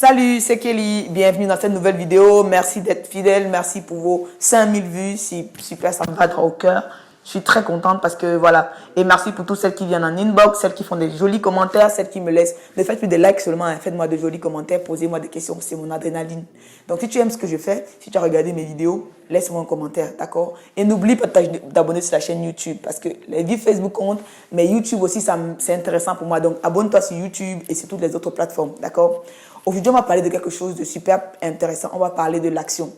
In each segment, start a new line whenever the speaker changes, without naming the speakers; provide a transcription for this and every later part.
Salut, c'est Kelly. Bienvenue dans cette nouvelle vidéo. Merci d'être fidèle. Merci pour vos 5000 vues. C'est super, ça me va droit au cœur. Je suis très contente parce que voilà. Et merci pour toutes celles qui viennent en inbox, celles qui font des jolis commentaires, celles qui me laissent. Ne faites plus des likes seulement, hein. Faites-moi de jolis commentaires, posez-moi des questions. C'est mon adrénaline. Donc si tu aimes ce que je fais, si tu as regardé mes vidéos, laisse-moi un commentaire, d'accord? Et n'oublie pas d'abonner sur la chaîne YouTube parce que les vues Facebook comptent, mais YouTube aussi, c'est intéressant pour moi. Donc abonne-toi sur YouTube et sur toutes les autres plateformes, d'accord? Aujourd'hui, on va parler de quelque chose de super intéressant. On va parler de l'action.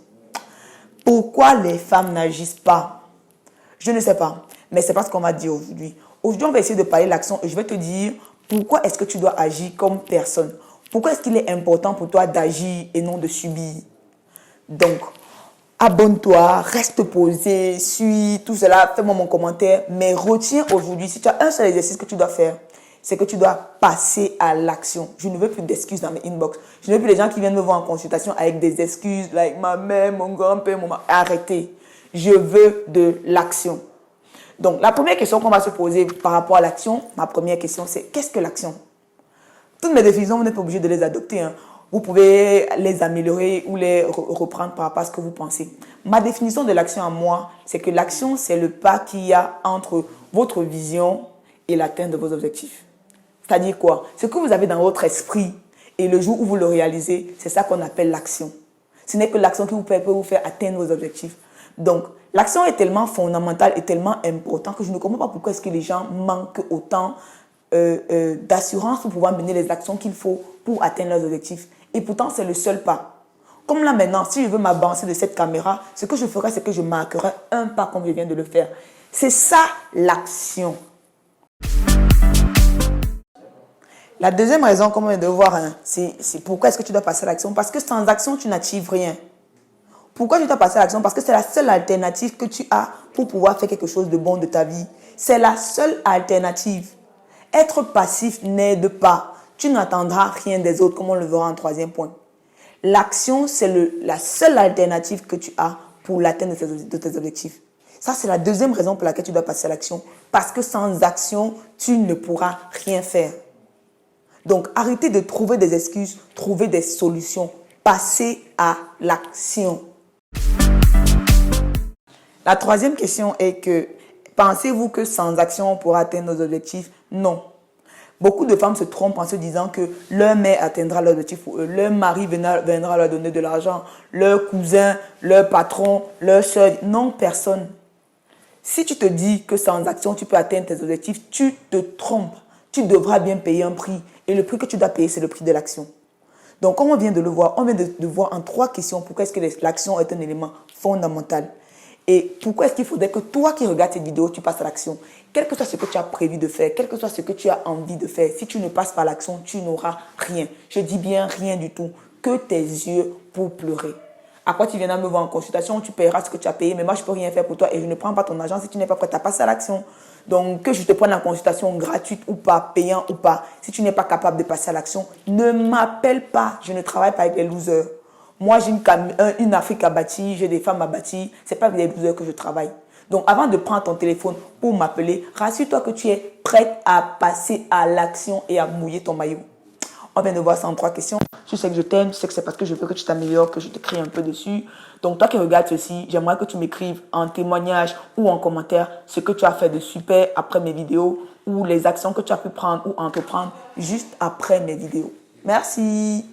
Pourquoi les femmes n'agissent pas? Je ne sais pas, mais c'est pas ce qu'on va dire aujourd'hui. Aujourd'hui, on va essayer de parler de l'action et je vais te dire pourquoi est-ce que tu dois agir comme personne. Pourquoi est-ce qu'il est important pour toi d'agir et non de subir? Donc, abonne-toi, reste posé, suis tout cela, fais-moi mon commentaire, mais retiens aujourd'hui, si tu as un seul exercice que tu dois faire, c'est que tu dois passer à l'action. Je ne veux plus d'excuses dans mes inbox. Je ne veux plus les gens qui viennent me voir en consultation avec des excuses, like ma mère, mon grand-père, mon mari. Arrêtez. Je veux de l'action. Donc, la première question qu'on va se poser par rapport à l'action, ma première question, c'est qu'est-ce que l'action? Toutes mes définitions, vous n'êtes pas obligé de les adopter, hein. Vous pouvez les améliorer ou les reprendre par rapport à ce que vous pensez. Ma définition de l'action à moi, c'est que l'action, c'est le pas qu'il y a entre votre vision et l'atteinte de vos objectifs. C'est-à-dire quoi? Ce que vous avez dans votre esprit et le jour où vous le réalisez, c'est ça qu'on appelle l'action. Ce n'est que l'action qui peut vous faire atteindre vos objectifs. Donc, l'action est tellement fondamentale et tellement importante que je ne comprends pas pourquoi est-ce que les gens manquent autant d'assurance pour pouvoir mener les actions qu'il faut pour atteindre leurs objectifs. Et pourtant, c'est le seul pas. Comme là maintenant, si je veux m'avancer de cette caméra, ce que je ferai, c'est que je marquerai un pas comme je viens de le faire. C'est ça l'action. La deuxième raison, comme on vient de voir, hein, c'est pourquoi est-ce que tu dois passer à l'action. Parce que sans action, tu n'achèves rien. Pourquoi tu dois passer à l'action? Parce que c'est la seule alternative que tu as pour pouvoir faire quelque chose de bon de ta vie. C'est la seule alternative. Être passif n'aide pas. Tu n'attendras rien des autres, comme on le verra en troisième point. L'action, c'est la seule alternative que tu as pour l'atteinte de tes objectifs. Ça, c'est la deuxième raison pour laquelle tu dois passer à l'action. Parce que sans action, tu ne pourras rien faire. Donc, arrêtez de trouver des excuses, trouver des solutions. Passez à l'action. La troisième question est que, pensez-vous que sans action, on pourra atteindre nos objectifs? Non. Beaucoup de femmes se trompent en se disant que leur mère atteindra leurs objectifs pour eux, leur mari viendra leur donner de l'argent, leur cousin, leur patron, leur soeur. Non, personne. Si tu te dis que sans action, tu peux atteindre tes objectifs, tu te trompes. Tu devras bien payer un prix. Et le prix que tu dois payer, c'est le prix de l'action. Donc, comme on vient de le voir, on vient de voir en 3 questions pourquoi est-ce que l'action est un élément fondamental. Et pourquoi est-ce qu'il faudrait que toi qui regardes cette vidéo, tu passes à l'action. Quel que soit ce que tu as prévu de faire, quel que soit ce que tu as envie de faire, si tu ne passes pas à l'action, tu n'auras rien. Je dis bien rien du tout. Que tes yeux pour pleurer. À quoi tu viendras me voir en consultation, tu paieras ce que tu as payé, mais moi je ne peux rien faire pour toi et je ne prends pas ton argent si tu n'es pas prêt à passer à l'action. Donc que je te prenne la consultation gratuite ou pas, payant ou pas, si tu n'es pas capable de passer à l'action, ne m'appelle pas. Je ne travaille pas avec les losers. Moi j'ai une Afrique à bâtir, j'ai des femmes à bâtir, ce n'est pas avec les losers que je travaille. Donc avant de prendre ton téléphone pour m'appeler, rassure-toi que tu es prête à passer à l'action et à mouiller ton maillot. On vient de voir ça en 3 questions. Tu sais que je t'aime, tu sais que c'est parce que je veux que tu t'améliores, que je te crie un peu dessus. Donc toi qui regardes ceci, j'aimerais que tu m'écrives en témoignage ou en commentaire ce que tu as fait de super après mes vidéos ou les actions que tu as pu prendre ou entreprendre juste après mes vidéos. Merci.